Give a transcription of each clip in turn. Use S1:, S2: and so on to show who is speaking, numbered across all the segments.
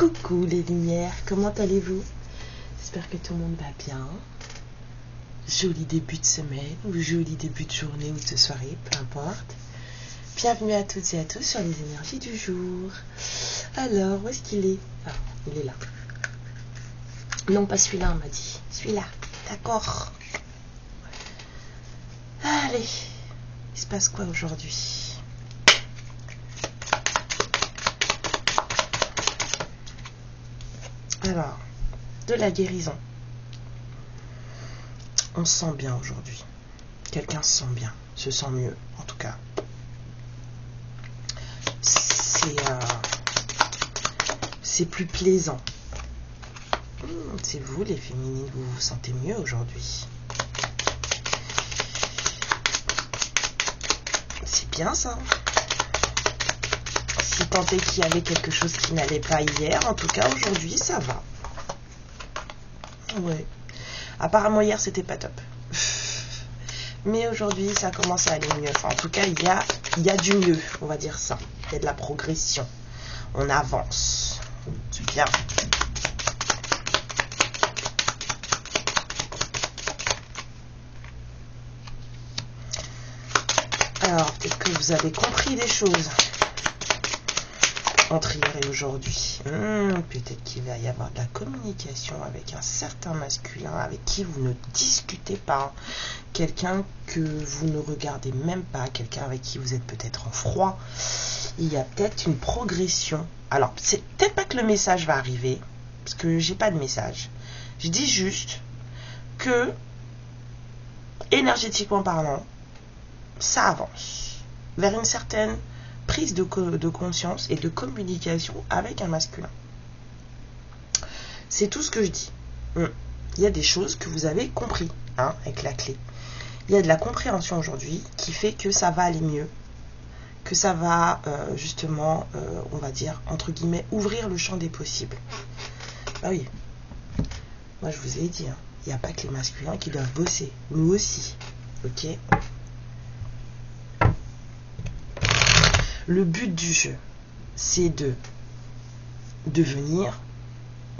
S1: Coucou les lumières, comment allez-vous? J'espère que tout le monde va bien. Joli début de semaine ou joli début de journée ou de soirée, peu importe. Bienvenue à toutes et à tous sur les énergies du jour. Alors, où est-ce qu'il est? Ah, il est là. Non, pas celui-là, on m'a dit. Celui-là, d'accord. Allez, il se passe quoi aujourd'hui? Alors, de la guérison. On se sent bien aujourd'hui. Quelqu'un se sent bien, se sent mieux, en tout cas. C'est plus plaisant. C'est vous, les féminines, vous vous sentez mieux aujourd'hui. C'est bien ça. Si tant est qu'il y avait quelque chose qui n'allait pas hier, en tout cas aujourd'hui ça va. Ouais. Apparemment hier c'était pas top. Mais aujourd'hui ça commence à aller mieux. Enfin, en tout cas il y a du mieux, on va dire ça. Il y a de la progression. On avance. C'est bien. Alors peut-être que vous avez compris des choses entre hier et aujourd'hui. Peut-être qu'il va y avoir de la communication avec un certain masculin avec qui vous ne discutez pas, quelqu'un que vous ne regardez même pas, quelqu'un avec qui vous êtes peut-être en froid. Il y a peut-être une progression. Alors, c'est peut-être pas que le message va arriver, parce que j'ai pas de message. Je dis juste que, énergétiquement parlant, ça avance vers une certaine prise de conscience et de communication avec un masculin. C'est tout ce que je dis. Il y a des choses que vous avez compris, avec la clé. Il y a de la compréhension aujourd'hui qui fait que ça va aller mieux, que ça va justement, on va dire, entre guillemets, ouvrir le champ des possibles. Ah oui, moi je vous ai dit, il n'y a pas que les masculins qui doivent bosser, nous aussi, ok ? Le but du jeu, c'est de devenir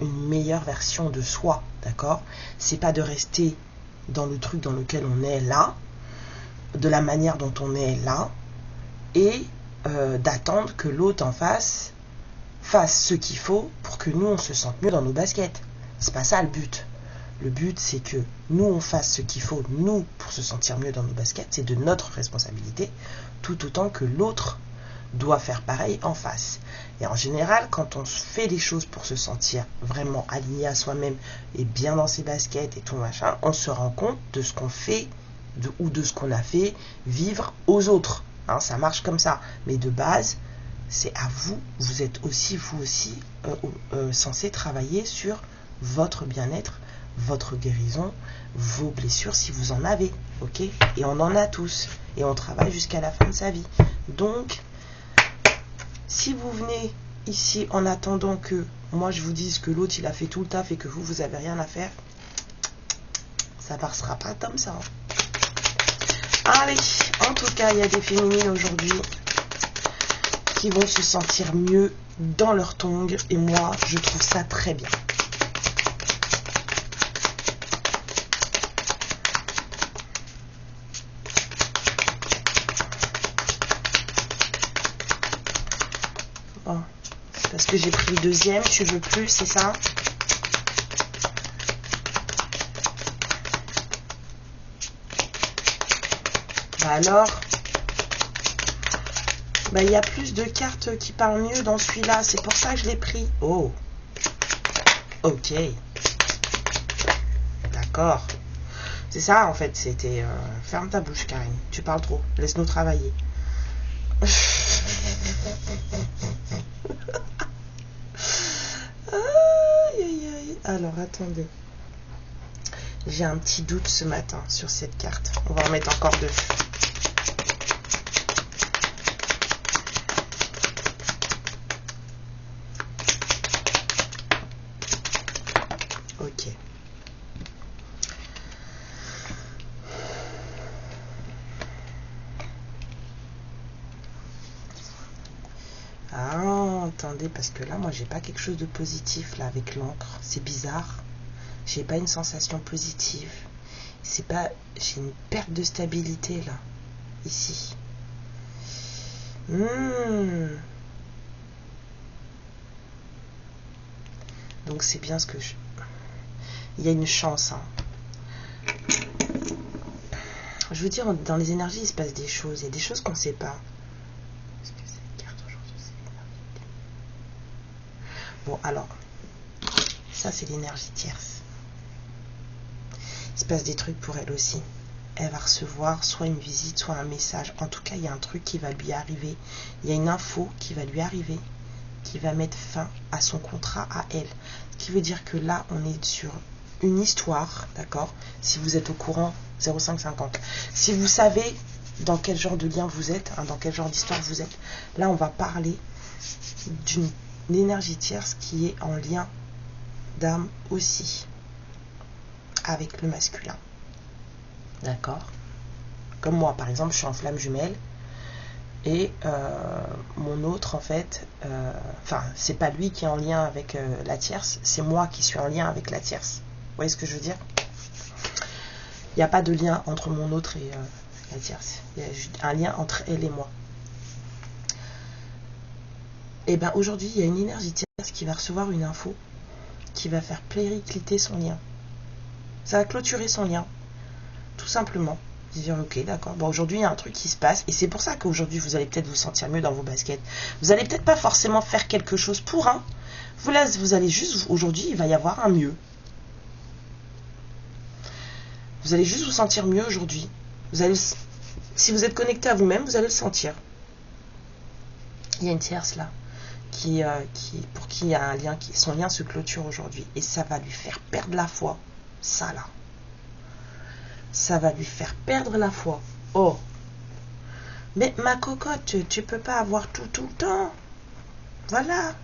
S1: une meilleure version de soi, d'accord? C'est pas de rester dans le truc dans lequel on est là, de la manière dont on est là, et d'attendre que l'autre en face fasse ce qu'il faut pour que nous on se sente mieux dans nos baskets. C'est pas ça le but. Le but c'est que nous on fasse ce qu'il faut, nous, pour se sentir mieux dans nos baskets. C'est de notre responsabilité, tout autant que l'autre doit faire pareil en face. Et en général, quand on fait des choses pour se sentir vraiment aligné à soi-même et bien dans ses baskets et tout machin, on se rend compte de ce qu'on fait ou de ce qu'on a fait vivre aux autres. Ça marche comme ça. Mais de base, c'est à vous. Vous êtes aussi, censé travailler sur votre bien-être, votre guérison, vos blessures si vous en avez. Ok ? Et on en a tous. Et on travaille jusqu'à la fin de sa vie. Donc, si vous venez ici en attendant que moi je vous dise que l'autre il a fait tout le taf et que vous avez rien à faire, ça ne passera pas comme ça. Allez, en tout cas, il y a des féminines aujourd'hui qui vont se sentir mieux dans leur tongue et moi je trouve ça très bien. Parce que j'ai pris le deuxième, tu veux plus, c'est ça? Alors, il y a plus de cartes qui parlent mieux dans celui-là, c'est pour ça que je l'ai pris. Oh, ok. D'accord. C'est ça en fait, c'était... ferme ta bouche Karine, tu parles trop, laisse-nous travailler. Alors, attendez. J'ai un petit doute ce matin sur cette carte. On va en mettre encore deux. Ok. Ah, attendez. regarder parce que là, moi, j'ai pas quelque chose de positif là avec l'encre. C'est bizarre. J'ai pas une sensation positive. C'est pas. J'ai une perte de stabilité là, ici. Donc c'est bien ce que je. Il y a une chance. Hein. Je veux dire, dans les énergies, il se passe des choses. Il y a des choses qu'on ne sait pas. Est-ce que cette carte aujourd'hui, c'est l'énergie? Bon, alors, ça, c'est l'énergie tierce. Il se passe des trucs pour elle aussi. Elle va recevoir soit une visite, soit un message. En tout cas, il y a un truc qui va lui arriver. Il y a une info qui va lui arriver, qui va mettre fin à son contrat à elle. Ce qui veut dire que là, on est sur une histoire, d'accord? Si vous êtes au courant, 0550. Si vous savez dans quel genre de lien vous êtes, hein, dans quel genre d'histoire vous êtes, là, on va parler d'une énergie tierce qui est en lien d'âme aussi avec le masculin. D'accord? Comme moi, par exemple, je suis en flamme jumelle et mon autre, en fait, enfin, c'est pas lui qui est en lien avec la tierce, c'est moi qui suis en lien avec la tierce. Vous voyez ce que je veux dire? Il n'y a pas de lien entre mon autre et la tierce. Il y a juste un lien entre elle et moi. Et bien aujourd'hui, il y a une énergie tierce qui va recevoir une info qui va faire péricliter son lien. Ça va clôturer son lien. Tout simplement. Dire ok, d'accord. Bon, aujourd'hui, il y a un truc qui se passe. Et c'est pour ça qu'aujourd'hui, vous allez peut-être vous sentir mieux dans vos baskets. Vous allez peut-être pas forcément faire quelque chose pour un. Vous allez juste, aujourd'hui, il va y avoir un mieux. Vous allez juste vous sentir mieux aujourd'hui. Si vous êtes connecté à vous-même, vous allez le sentir. Il y a une tierce là, pour qui il y a un lien, son lien se clôture aujourd'hui. Et ça va lui faire perdre la foi. Ça là. Ça va lui faire perdre la foi. Oh. Mais ma cocotte, tu peux pas avoir tout le temps. Voilà.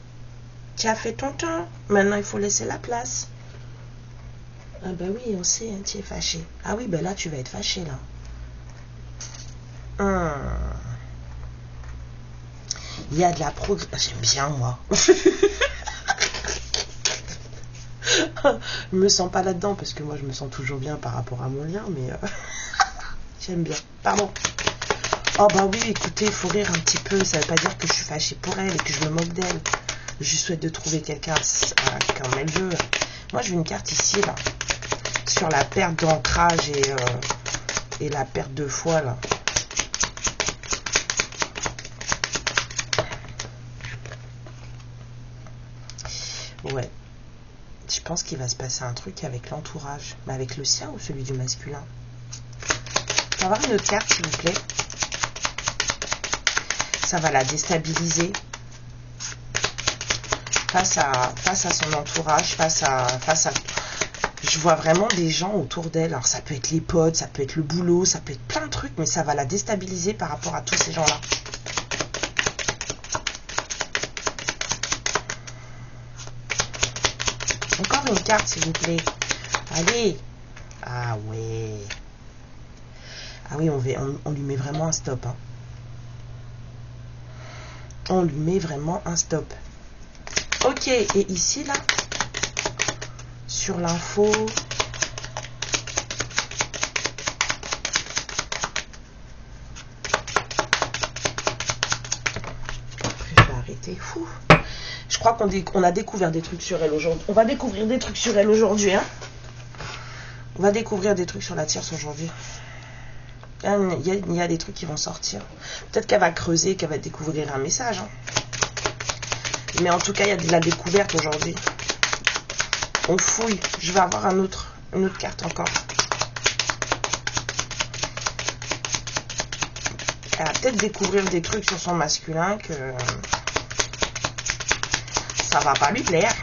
S1: Tu as fait ton temps. Maintenant, il faut laisser la place. Ah ben oui, on sait, hein, tu es fâché. Ah oui, ben là, tu vas être fâché, là. Il y a de la progression. J'aime bien, moi. Je me sens pas là-dedans, parce que moi, je me sens toujours bien par rapport à mon lien, mais... j'aime bien. Pardon. Oh bah oui, écoutez, il faut rire un petit peu. Ça veut pas dire que je suis fâchée pour elle et que je me moque d'elle. Je lui souhaite de trouver quelqu'un comme elle veut. Moi, je veux une carte ici, là. Sur la perte d'ancrage et la perte de foi, là. Ouais. Je pense qu'il va se passer un truc avec l'entourage. Mais avec le sien ou celui du masculin? On va avoir une autre carte, s'il vous plaît. Ça va la déstabiliser. Face à son entourage, face à... Je vois vraiment des gens autour d'elle. Alors ça peut être les potes, ça peut être le boulot, ça peut être plein de trucs, mais ça va la déstabiliser par rapport à tous ces gens-là. Encore une carte, s'il vous plaît. Allez. Ah ouais. Ah oui, on lui met vraiment un stop. Hein. On lui met vraiment un stop. Ok, et ici, là, sur l'info... Je vais arrêter. Fou. Je crois qu'on a découvert des trucs sur elle aujourd'hui. On va découvrir des trucs sur elle aujourd'hui. Hein. On va découvrir des trucs sur la tierce aujourd'hui. Il y a des trucs qui vont sortir. Peut-être qu'elle va creuser, qu'elle va découvrir un message. Hein. Mais en tout cas, il y a de la découverte aujourd'hui. On fouille. Je vais avoir une autre carte encore. Elle va peut-être découvrir des trucs sur son masculin que ça va pas lui plaire.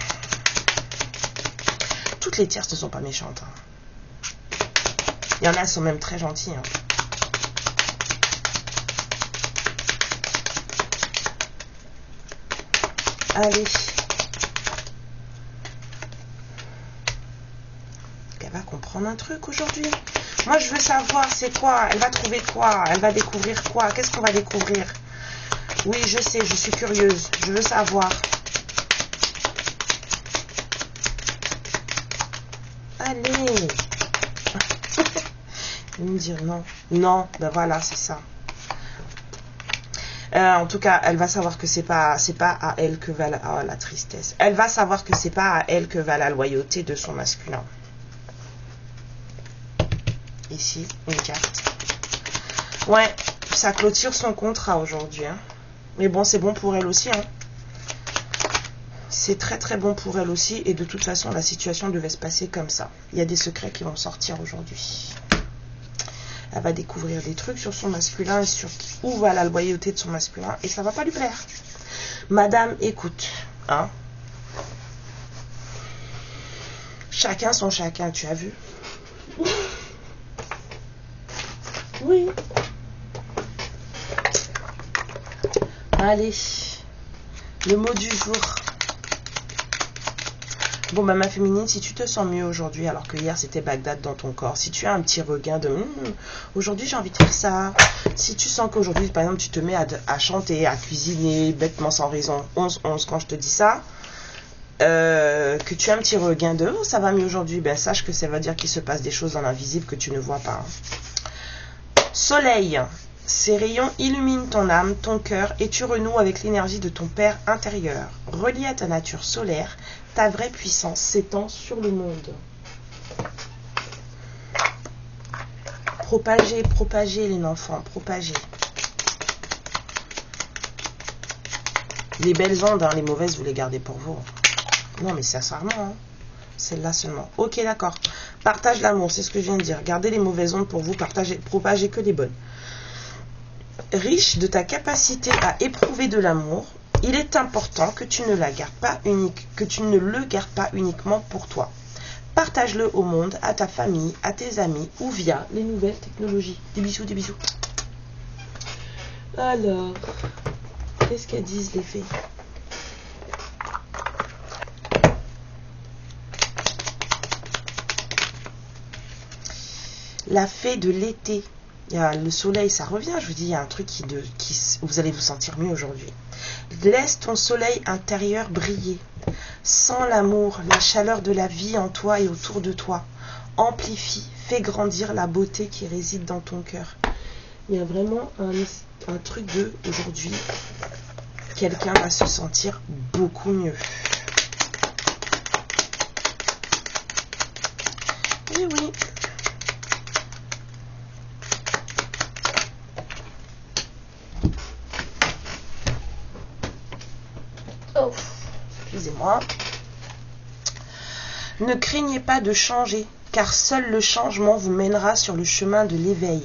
S1: Toutes les tierces ne sont pas méchantes. Hein. Il y en a, elles sont même très gentilles. Hein. Allez. Elle va comprendre un truc aujourd'hui. Moi, je veux savoir c'est quoi. Elle va trouver quoi? Elle va découvrir quoi? Qu'est-ce qu'on va découvrir? Oui, je sais, je suis curieuse. Je veux savoir. Allez. Ils me dire non. Non, ben voilà, c'est ça. En tout cas, elle va savoir que c'est pas à elle que va la tristesse. Elle va savoir que c'est pas à elle que va la loyauté de son masculin. Ici, une carte. Ouais, ça clôture son contrat aujourd'hui. Hein. Mais bon, c'est bon pour elle aussi. Hein. C'est très très bon pour elle aussi. Et de toute façon, la situation devait se passer comme ça. Il y a des secrets qui vont sortir aujourd'hui. Elle va découvrir des trucs sur son masculin et sur où va la loyauté de son masculin. Et ça va pas lui plaire. Madame, écoute. Hein. Chacun son chacun, tu as vu? Oui. Allez. Le mot du jour. Bon, bah, ma féminine, si tu te sens mieux aujourd'hui, alors que hier c'était Bagdad dans ton corps, si tu as un petit regain de aujourd'hui j'ai envie de faire ça, si tu sens qu'aujourd'hui, par exemple, tu te mets à chanter, à cuisiner, bêtement sans raison, 11-11 quand je te dis ça, que tu as un petit regain de ça va mieux aujourd'hui, ben sache que ça veut dire qu'il se passe des choses dans l'invisible que tu ne vois pas. Soleil, ces rayons illuminent ton âme, ton cœur, et tu renoues avec l'énergie de ton père intérieur. Relié à ta nature solaire, ta vraie puissance s'étend sur le monde. Propagez les enfants, propagez. Les belles ondes, hein, les mauvaises, vous les gardez pour vous. Non, mais sincèrement, hein, celle-là seulement. Ok, d'accord. Partage l'amour, c'est ce que je viens de dire. Gardez les mauvaises ondes pour vous, propagez que les bonnes. Riche de ta capacité à éprouver de l'amour, il est important que tu ne le gardes pas uniquement pour toi. Partage-le au monde, à ta famille, à tes amis ou via les nouvelles technologies. Des bisous, des bisous. Alors, qu'est-ce qu'elles disent les fées? La fée de l'été. Le soleil, ça revient, je vous dis, il y a un truc vous allez vous sentir mieux aujourd'hui. Laisse ton soleil intérieur briller. Sens l'amour, la chaleur de la vie en toi et autour de toi. Amplifie, fais grandir la beauté qui réside dans ton cœur. Il y a vraiment un truc de aujourd'hui. Quelqu'un va se sentir beaucoup mieux. Oui, oui. Oh, excusez-moi. Ne craignez pas de changer, car seul le changement vous mènera sur le chemin de l'éveil.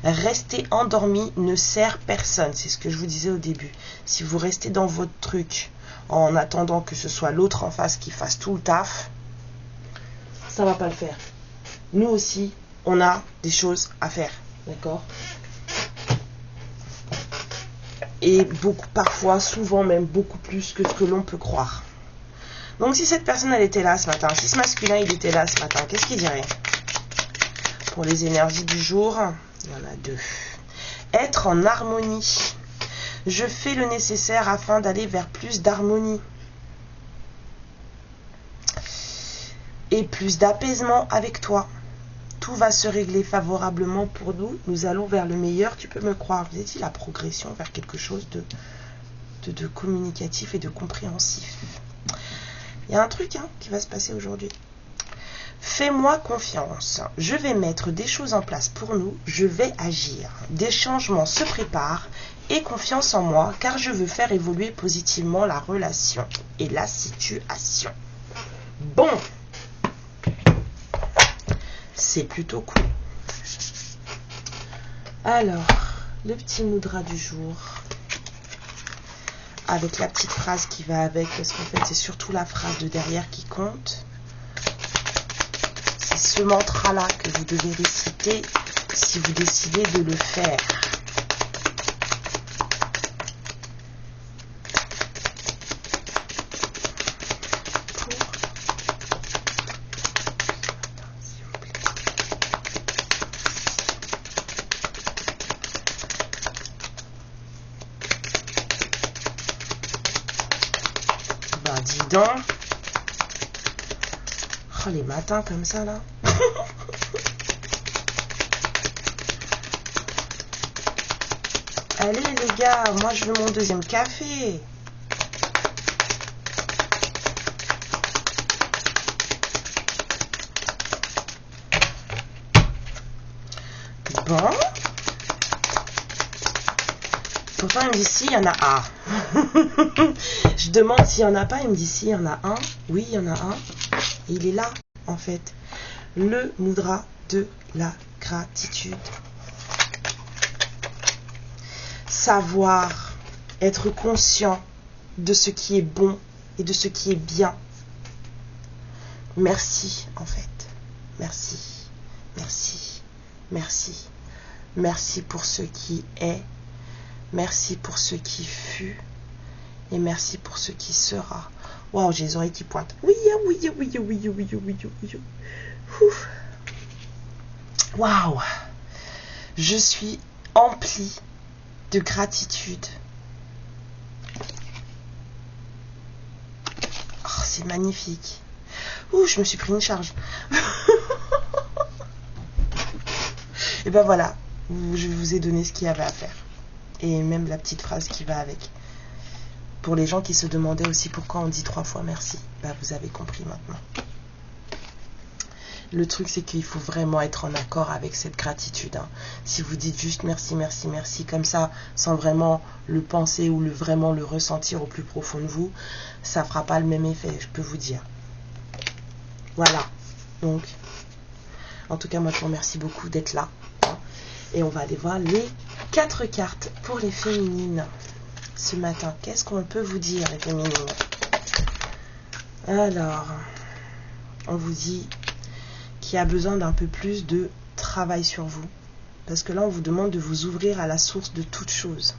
S1: Rester endormi ne sert personne, c'est ce que je vous disais au début. Si vous restez dans votre truc en attendant que ce soit l'autre en face qui fasse tout le taf, ça va pas le faire. Nous aussi, on a des choses à faire, d'accord ? Et beaucoup, parfois, souvent même beaucoup plus que ce que l'on peut croire. Donc si cette personne elle était là ce matin, si ce masculin il était là ce matin, qu'est-ce qu'il dirait? Pour les énergies du jour, il y en a deux. Être en harmonie. Je fais le nécessaire afin d'aller vers plus d'harmonie. Et plus d'apaisement avec toi. Tout va se régler favorablement pour nous. Nous allons vers le meilleur, tu peux me croire. Vous avez dit la progression vers quelque chose de communicatif et de compréhensif. Il y a un truc qui va se passer aujourd'hui. Fais-moi confiance. Je vais mettre des choses en place pour nous. Je vais agir. Des changements se préparent. Aie confiance en moi car je veux faire évoluer positivement la relation et la situation. Bon. C'est plutôt cool. Alors, le petit mudra du jour. Avec la petite phrase qui va avec, parce qu'en fait c'est surtout la phrase de derrière qui compte. C'est ce mantra-là que vous devez réciter si vous décidez de le faire. Dis donc. Oh, les matins comme ça, là. Allez, les gars, moi, je veux mon deuxième café. Bon. Pourtant, il me dit si, il y en a un. Je demande s'il n'y en a pas, il me dit si, il y en a un. Oui, il y en a un. Et il est là, en fait. Le mudra de la gratitude. Savoir, être conscient de ce qui est bon et de ce qui est bien. Merci, en fait. Merci, merci, merci. Merci pour ce qui est. Merci pour ce qui fut. Et merci pour ce qui sera. Waouh, j'ai les oreilles qui pointent. Oui, oui, oui, oui, oui, oui, oui, oui. Waouh. Je suis emplie de gratitude. Oh, c'est magnifique. Ouh, je me suis pris une charge. Et ben voilà, je vous ai donné ce qu'il y avait à faire. Et même la petite phrase qui va avec. Pour les gens qui se demandaient aussi pourquoi on dit 3 fois merci, ben vous avez compris maintenant. Le truc, c'est qu'il faut vraiment être en accord avec cette gratitude. Hein. Si vous dites juste merci, merci, merci, comme ça, sans vraiment le penser ou vraiment le ressentir au plus profond de vous, ça ne fera pas le même effet, je peux vous dire. Voilà. Donc, en tout cas, moi, je vous remercie beaucoup d'être là. Hein. Et on va aller voir les 4 cartes pour les féminines ce matin. Qu'est-ce qu'on peut vous dire, les féminines? Alors, on vous dit qu'il y a besoin d'un peu plus de travail sur vous. Parce que là, on vous demande de vous ouvrir à la source de toute chose.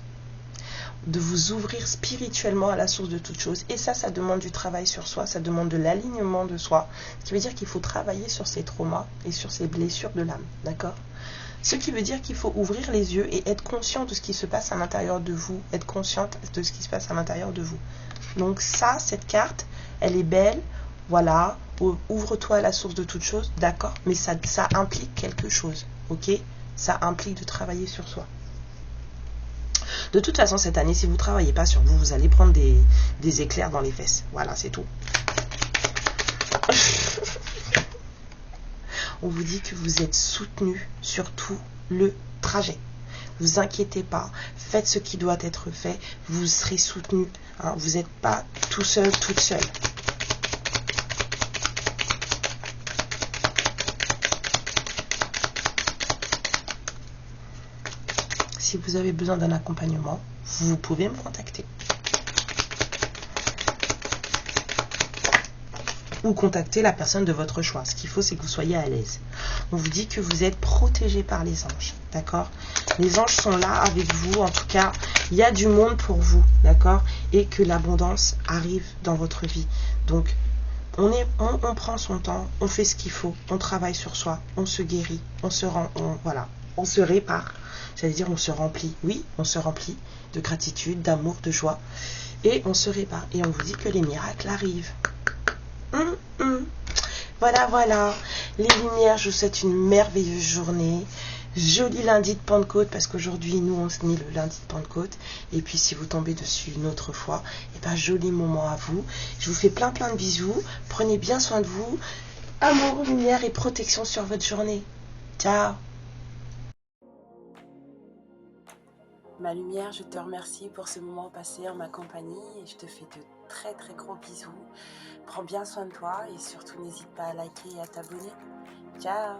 S1: De vous ouvrir spirituellement à la source de toute chose. Et ça demande du travail sur soi, ça demande de l'alignement de soi. Ce qui veut dire qu'il faut travailler sur ses traumas et sur ses blessures de l'âme. D'accord ? Ce qui veut dire qu'il faut ouvrir les yeux et être conscient de ce qui se passe à l'intérieur de vous. Être consciente de ce qui se passe à l'intérieur de vous. Donc ça, cette carte, elle est belle. Voilà. Ouvre-toi à la source de toute chose. D'accord ? Mais ça implique quelque chose. Ok ? Ça implique de travailler sur soi. De toute façon, cette année, si vous ne travaillez pas sur vous, vous allez prendre des éclairs dans les fesses. Voilà, c'est tout. On vous dit que vous êtes soutenu sur tout le trajet. Ne vous inquiétez pas, faites ce qui doit être fait, vous serez soutenu. Hein, vous n'êtes pas tout seul, toute seule. Si vous avez besoin d'un accompagnement, vous pouvez me contacter. Ou contacter la personne de votre choix. Ce qu'il faut, c'est que vous soyez à l'aise. On vous dit que vous êtes protégé par les anges. D'accord ? Les anges sont là avec vous. En tout cas, il y a du monde pour vous. D'accord ? Et que l'abondance arrive dans votre vie. Donc, on prend son temps, on fait ce qu'il faut, on travaille sur soi, on se guérit, on se répare. J'allais dire, on se remplit. Oui, on se remplit de gratitude, d'amour, de joie. Et on se répare. Et on vous dit que les miracles arrivent. Voilà, voilà. Les lumières, je vous souhaite une merveilleuse journée. Joli lundi de Pentecôte, parce qu'aujourd'hui, nous, on se met le lundi de Pentecôte. Et puis, si vous tombez dessus une autre fois, et ben, joli moment à vous. Je vous fais plein de bisous. Prenez bien soin de vous. Amour, lumière et protection sur votre journée. Ciao. Ma lumière, je te remercie pour ce moment passé en ma compagnie et je te fais de très gros bisous. Prends bien soin de toi et surtout n'hésite pas à liker et à t'abonner. Ciao.